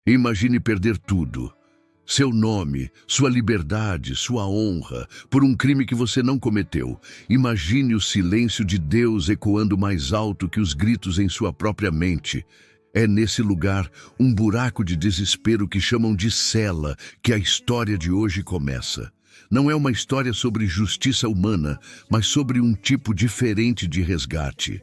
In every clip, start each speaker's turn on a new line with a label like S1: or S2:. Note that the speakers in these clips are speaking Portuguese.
S1: Imagine perder tudo. Seu nome, sua liberdade, sua honra, por um crime que você não cometeu. Imagine o silêncio de Deus ecoando mais alto que os gritos em sua própria mente. É nesse lugar, um buraco de desespero que chamam de cela, que a história de hoje começa. Não é uma história sobre justiça humana, mas sobre um tipo diferente de resgate.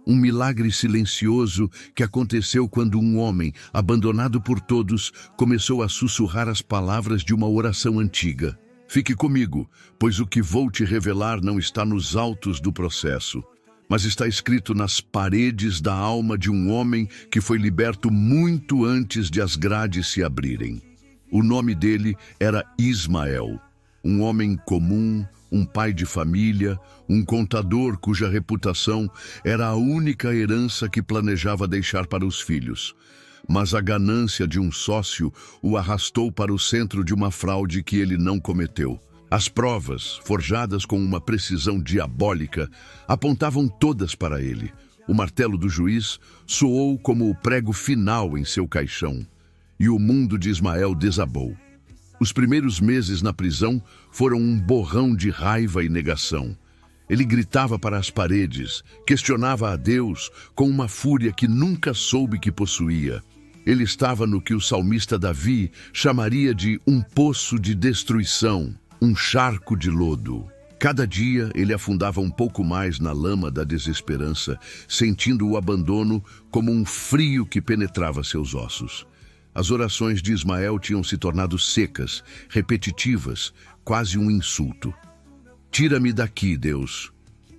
S1: Um milagre silencioso que aconteceu quando um homem, abandonado por todos, começou a sussurrar as palavras de uma oração antiga. Fique comigo, pois o que vou te revelar não está nos autos do processo, mas está escrito nas paredes da alma de um homem que foi liberto muito antes de as grades se abrirem. O nome dele era Ismael, um homem comum, um pai de família, um contador cuja reputação era a única herança que planejava deixar para os filhos. Mas a ganância de um sócio o arrastou para o centro de uma fraude que ele não cometeu. As provas, forjadas com uma precisão diabólica, apontavam todas para ele. O martelo do juiz soou como o prego final em seu caixão, e o mundo de Ismael desabou. Os primeiros meses na prisão foram um borrão de raiva e negação. Ele gritava para as paredes, questionava a Deus com uma fúria que nunca soube que possuía. Ele estava no que o salmista Davi chamaria de um poço de destruição, um charco de lodo. Cada dia ele afundava um pouco mais na lama da desesperança, sentindo o abandono como um frio que penetrava seus ossos. As orações de Ismael tinham se tornado secas, repetitivas, quase um insulto. Tira-me daqui, Deus.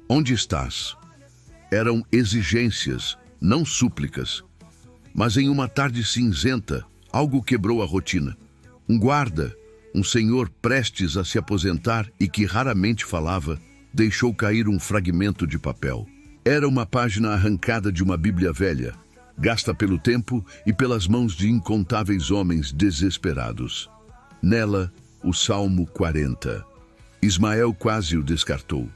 S1: Onde estás? Eram exigências, não súplicas. Mas em uma tarde cinzenta, algo quebrou a rotina. Um guarda, um senhor prestes a se aposentar e que raramente falava, deixou cair um fragmento de papel. Era uma página arrancada de uma Bíblia velha, gasta pelo tempo e pelas mãos de incontáveis homens desesperados. Nela, o Salmo 40. Ismael quase o descartou.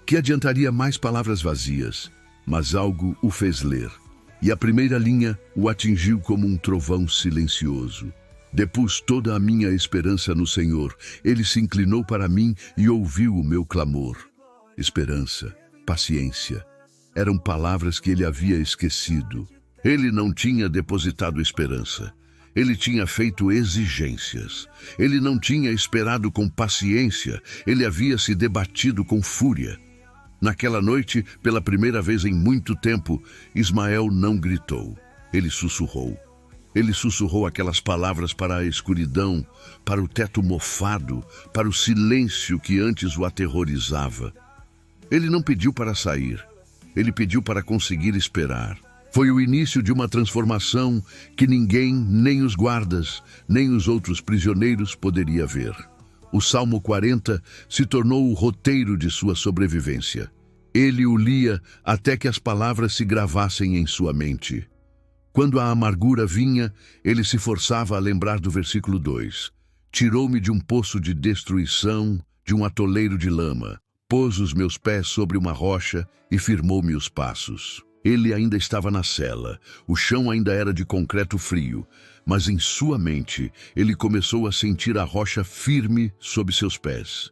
S1: Que adiantaria mais palavras vazias, mas algo o fez ler. E a primeira linha o atingiu como um trovão silencioso. Depus toda a minha esperança no Senhor. Ele se inclinou para mim e ouviu o meu clamor. Esperança, paciência, eram palavras que ele havia esquecido. Ele não tinha depositado esperança. Ele tinha feito exigências. Ele não tinha esperado com paciência. Ele havia se debatido com fúria. Naquela noite, pela primeira vez em muito tempo, Ismael não gritou. Ele sussurrou. Ele sussurrou aquelas palavras para a escuridão, para o teto mofado, para o silêncio que antes o aterrorizava. Ele não pediu para sair. Ele pediu para conseguir esperar. Foi o início de uma transformação que ninguém, nem os guardas, nem os outros prisioneiros poderia ver. O Salmo 40 se tornou o roteiro de sua sobrevivência. Ele o lia até que as palavras se gravassem em sua mente. Quando a amargura vinha, ele se forçava a lembrar do versículo 2. Tirou-me de um poço de destruição, de um atoleiro de lama. Pôs os meus pés sobre uma rocha e firmou-me os passos. Ele ainda estava na cela, o chão ainda era de concreto frio, mas em sua mente ele começou a sentir a rocha firme sob seus pés.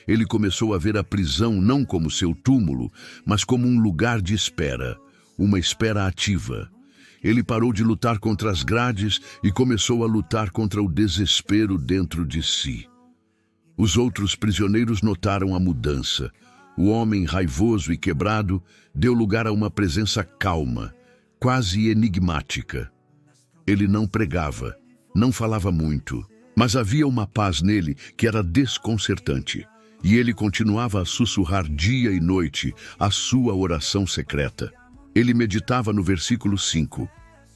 S1: Ele começou a ver a prisão não como seu túmulo, mas como um lugar de espera, uma espera ativa. Ele parou de lutar contra as grades e começou a lutar contra o desespero dentro de si. Os outros prisioneiros notaram a mudança. O homem raivoso e quebrado deu lugar a uma presença calma, quase enigmática. Ele não pregava, não falava muito, mas havia uma paz nele que era desconcertante. E ele continuava a sussurrar dia e noite a sua oração secreta. Ele meditava no versículo 5.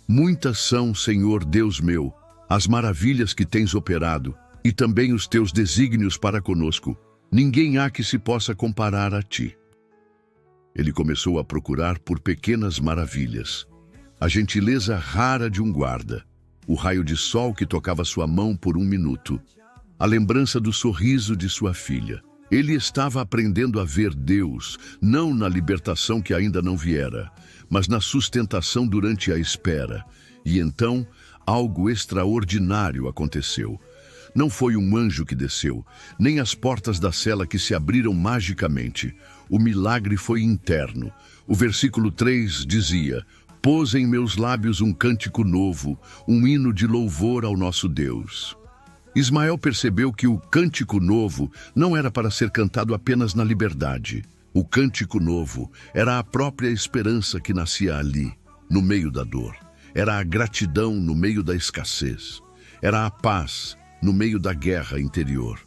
S1: Muitas são, Senhor Deus meu, as maravilhas que tens operado, e também os teus desígnios para conosco. Ninguém há que se possa comparar a ti. Ele começou a procurar por pequenas maravilhas. A gentileza rara de um guarda, o raio de sol que tocava sua mão por um minuto, a lembrança do sorriso de sua filha. Ele estava aprendendo a ver Deus, não na libertação que ainda não viera, mas na sustentação durante a espera. E então, algo extraordinário aconteceu. Não foi um anjo que desceu, nem as portas da cela que se abriram magicamente. O milagre foi interno. O versículo 3 dizia: pôs em meus lábios um cântico novo, um hino de louvor ao nosso Deus. Ismael percebeu que o cântico novo não era para ser cantado apenas na liberdade. O cântico novo era a própria esperança que nascia ali, no meio da dor. Era a gratidão no meio da escassez. Era a paz no meio da guerra interior.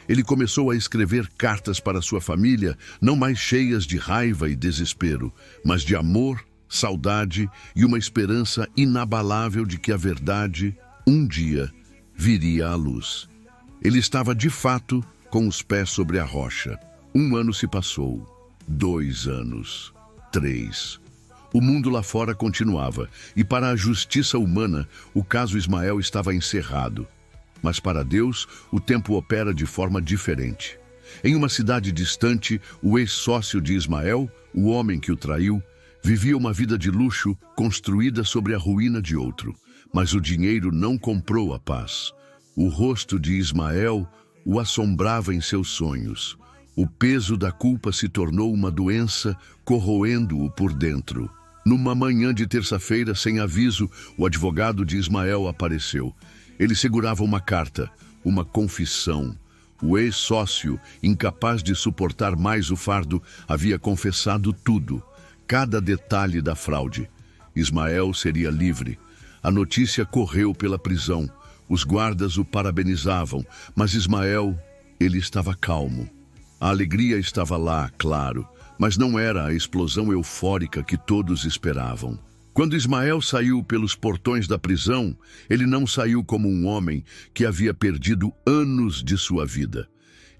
S1: Ele começou a escrever cartas para sua família, não mais cheias de raiva e desespero, mas de amor, saudade e uma esperança inabalável de que a verdade, um dia, viria à luz. Ele estava, de fato, com os pés sobre a rocha. 1 ano se passou, 2 anos, 3. O mundo lá fora continuava, e para a justiça humana, o caso Ismael estava encerrado. Mas para Deus, o tempo opera de forma diferente. Em uma cidade distante, o ex-sócio de Ismael, o homem que o traiu, vivia uma vida de luxo construída sobre a ruína de outro. Mas o dinheiro não comprou a paz. O rosto de Ismael o assombrava em seus sonhos. O peso da culpa se tornou uma doença, corroendo-o por dentro. Numa manhã de terça-feira, sem aviso, o advogado de Ismael apareceu. Ele segurava uma carta, uma confissão. O ex-sócio, incapaz de suportar mais o fardo, havia confessado tudo, cada detalhe da fraude. Ismael seria livre. A notícia correu pela prisão. Os guardas o parabenizavam, mas Ismael, ele estava calmo. A alegria estava lá, claro, mas não era a explosão eufórica que todos esperavam. Quando Ismael saiu pelos portões da prisão, ele não saiu como um homem que havia perdido anos de sua vida.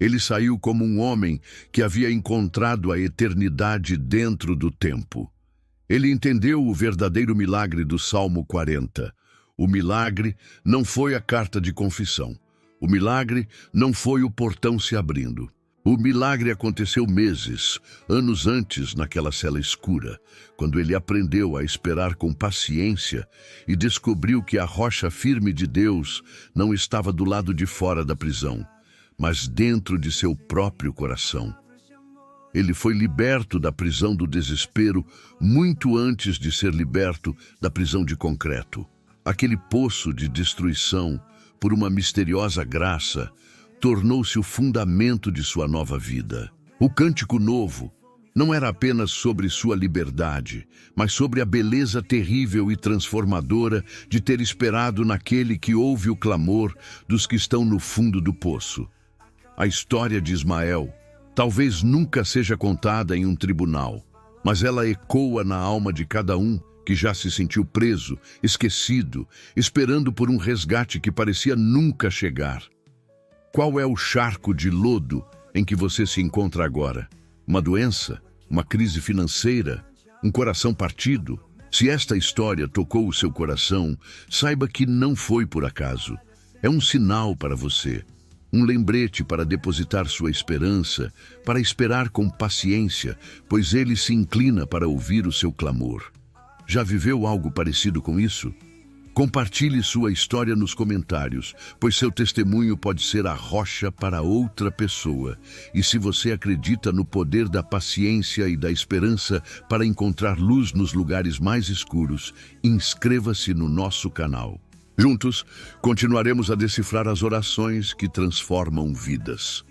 S1: Ele saiu como um homem que havia encontrado a eternidade dentro do tempo. Ele entendeu o verdadeiro milagre do Salmo 40. O milagre não foi a carta de confissão. O milagre não foi o portão se abrindo. O milagre aconteceu meses, anos antes, naquela cela escura, quando ele aprendeu a esperar com paciência e descobriu que a rocha firme de Deus não estava do lado de fora da prisão, mas dentro de seu próprio coração. Ele foi liberto da prisão do desespero muito antes de ser liberto da prisão de concreto. Aquele poço de destruição, por uma misteriosa graça, tornou-se o fundamento de sua nova vida. O cântico novo não era apenas sobre sua liberdade, mas sobre a beleza terrível e transformadora de ter esperado naquele que ouve o clamor dos que estão no fundo do poço. A história de Ismael talvez nunca seja contada em um tribunal, mas ela ecoa na alma de cada um que já se sentiu preso, esquecido, esperando por um resgate que parecia nunca chegar. Qual é o charco de lodo em que você se encontra agora? Uma doença? Uma crise financeira? Um coração partido? Se esta história tocou o seu coração, saiba que não foi por acaso. É um sinal para você. Um lembrete para depositar sua esperança, para esperar com paciência, pois ele se inclina para ouvir o seu clamor. Já viveu algo parecido com isso? Compartilhe sua história nos comentários, pois seu testemunho pode ser a rocha para outra pessoa. E se você acredita no poder da paciência e da esperança para encontrar luz nos lugares mais escuros, inscreva-se no nosso canal. Juntos, continuaremos a decifrar as orações que transformam vidas.